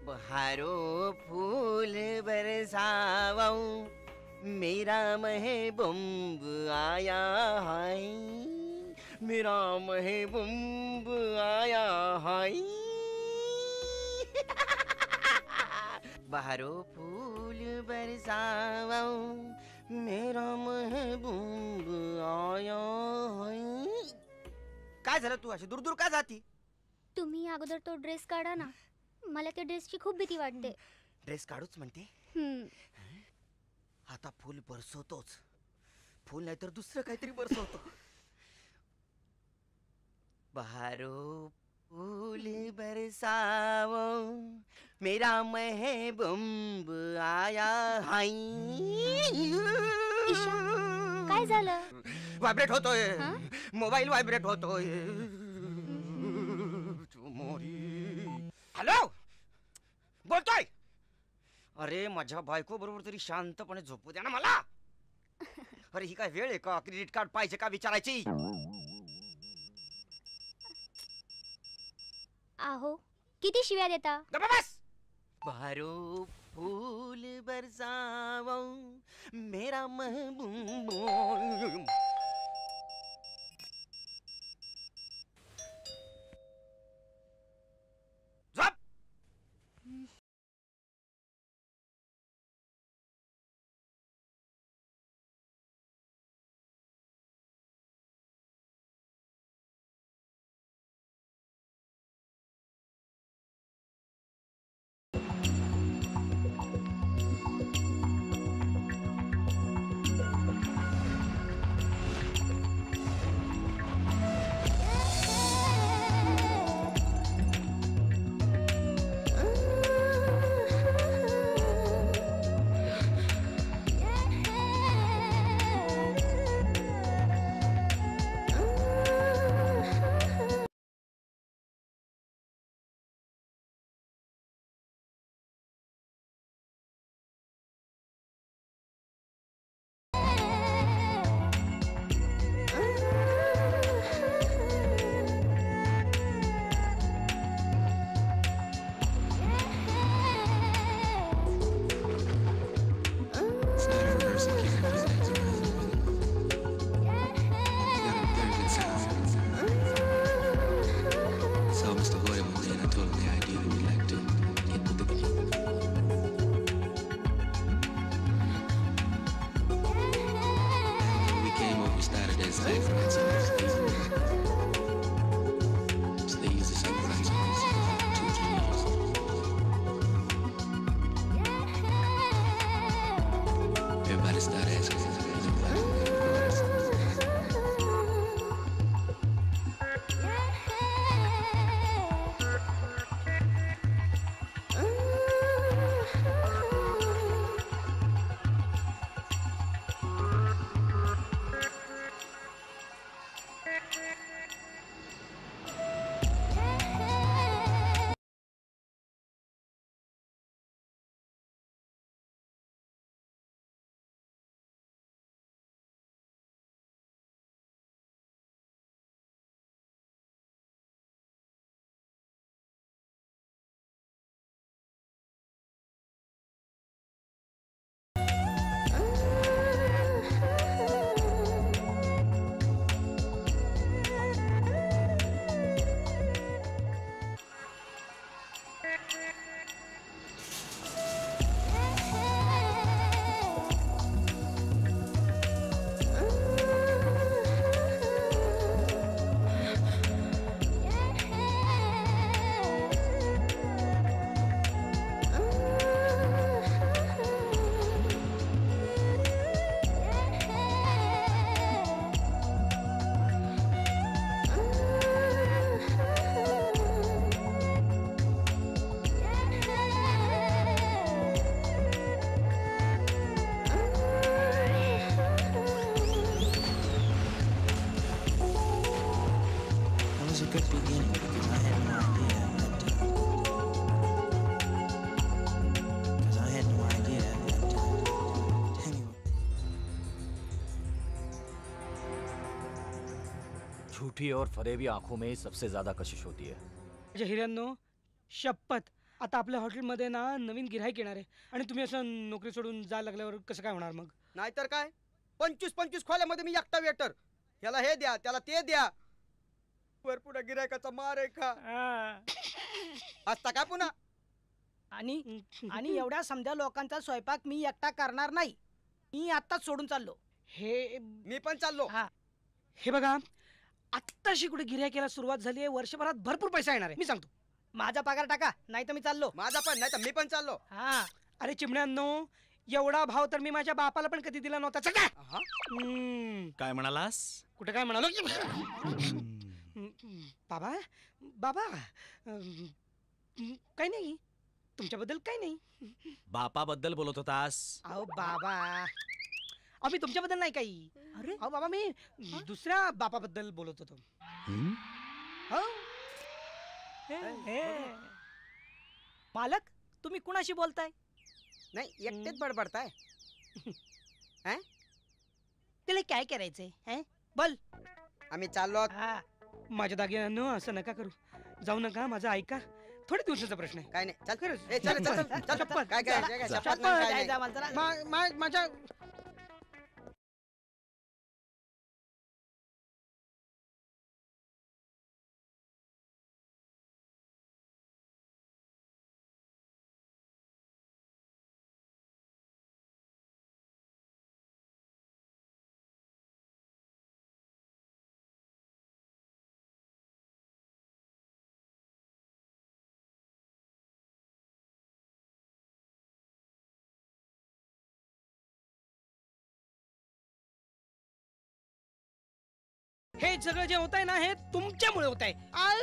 बहारो फूल बरसाओ मेरा महबूब आया है, मेरा महबूब आया है। बहारो फूल बरसाओ मेरा महबूब आया है। काय झालं, तू अशी दूर दूर का जाती? तुम्ही अगोदर तो ड्रेस काढा ना, मला त्या ड्रेसची खूप भीती वाटते. ड्रेस काढूच म्हणते? आता फूल बरसवतोच, फूल नाही तर दुसरं काहीतरी बरसवतो. बहारो फूल बरसाओ मेरा महबूब आया है. ईशा, काय झालं? व्हायब्रेट होतोय मोबाईल, व्हायब्रेट होतोय. हॅलो, बोलतोय. अरे माझ्या बायको बरोबर तरी शांतपणे झोपू द्या ना मला. अरे ही काय वेळ आहे का क्रेडिट कार्ड पाहिजे का विचारायची? आहो, किती शिव्या देता? बस. बहारो फूल बरसाओ मेरा महबूब. झूठी और फरेबी आंखों में ही सबसे ज्यादा कशिश होती है। हिरण्यो, शपथ आता आपल्या हॉटेलमध्ये ना नवीन गिऱ्हाईक येणार आहे आणि तुम्ही असं नोकरी सोडून जायला लागल्यावर कसं काय होणार मग? नाहीतर काय 25-25 खोल्यामध्ये मी एकटा वेटर. ह्याला हे द्या त्याला ते द्या. भरपूर गिरायकाचा मार आहे का असता का पुन्हा? आणि आणि एवढ्या समध्या लोकांचा स्वयंपाक मी एकटा करणार नाही. मी आत्ताच सोडून चाललो. हे मी पण चाललो. हा. हे बघा, आत्ताशी कुठे गिऱ्हाईकाला सुरुवात झाली आहे, वर्षभरात भरपूर पैसा येणार आहे, मी सांगतो. माझा पगार टाका, नाही तर मी चाललो. माझा पण नाही तर मी पण चाललो. हा. अरे चिमण्यांनो, एवढा भाव तर मी माझ्या बापाला पण कधी दिला नव्हता. चला. आहा. काय म्हणालास? कुठे काय म्हणालो? बाबा बाबा काही नाही, तुमच्याबद्दल काही नाही. बापाबद्दल बोलत होतास? अहो बाबा, अहो मी तुमच्याबद्दल नाही काही. अरे अहो बाबा, मी दुसऱ्या बापाबद्दल बोलत होतो. हो. मालक, तुम्ही कुणाशी बोलताय? नाही एकटेच बडबडताय. त्याला काय करायचंय? हैं? बोल. आम्ही चाललो. हा. माझ्या दागिन्यांनो असं नका करू, जाऊ नका, माझा ऐका. थोड्या दिवसाचा प्रश्न आहे. काय नाही चल. खरंच. ए, चल चल चल चल. चप्पल. काय काय काय काय जा. शपथ नाही, काय जायचं नाही. आम्हाला, चला. माझ्या हे सगळं जे होत आहे ना, हे तुमच्यामुळे होत आहे. हाय.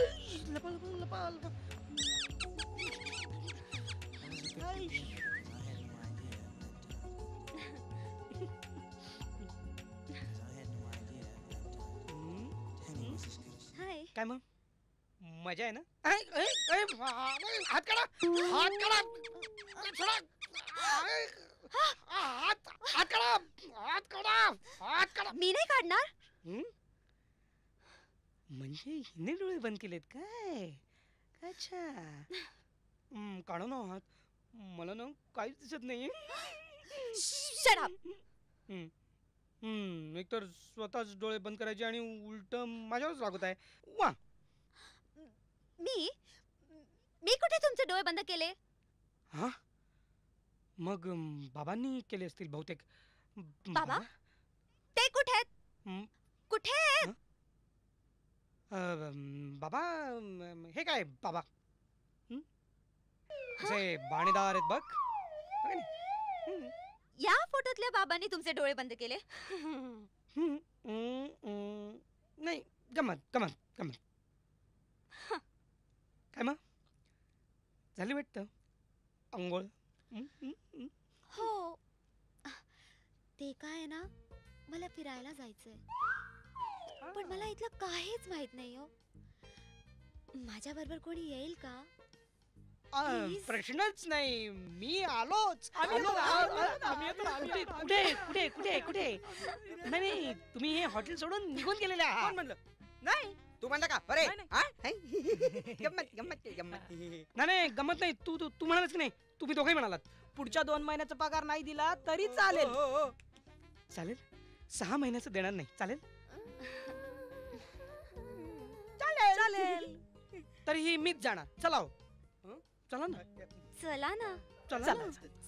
काय मग मजा आहे ना? हात काढा, हात काढा, सोडा. हात काढा, हात काढा, हात काढा. मी नाही काढणार. म्हणजे हिने डोळे बंद केलेत काय? अच्छा. काढू ना हात, मला ना काहीच दिसत नाही. Shut up. एकतर स्वतःच डोळे बंद करायचे आणि उलट माझ्यावरच रागवत आहे. वा. मी मी कुठे तुमचे डोळे बंद केले? हा, मग बाबांनी केले असतील बहुतेक. बाबा? ते कुठे आहेत? कुठे आहेत? बाबा, हे काय बाबा? असे बाणेदार आहेत बघ. बघा नी. या फोटोतल्या बाबांनी तुमचे डोळे बंद केले. नाही, गमत गमत गमत. काय मग झाली वाटतं अंघोळ? हो. ते काय ना, मला फिरायला जायचंय, पण मला इथलं काहीच माहित नाही हो. माझ्या बरोबर कोणी येईल का? Please? प्रश्नच नाही, मी आलोच. कुठे कुठे कुठे कुठे? नाही, तुम्ही हे हॉटेल सोडून निघून गेलेले कोण आहात. म्हणलं? नाही तू म्हणला का? अरे नाही, गंमत गंमत गंमत. नाही गमत नाही. तू तू तू म्हणालास की नाही? तुम्ही दोघे म्हणालात. पुढच्या 2 महिन्याचा पगार नाही दिला तरी चालेल. चालेल. 6 महिन्याचं देणार नाही. चालेल. चालेल. तरीही मीच जाणार. चला हो. चला ना. चला ना. चला ना.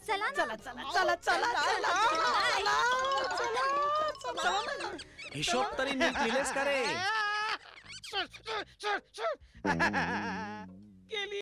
चला ना. चला चला. हिशोब तरी नीट लिहिलेस का रे? गेली.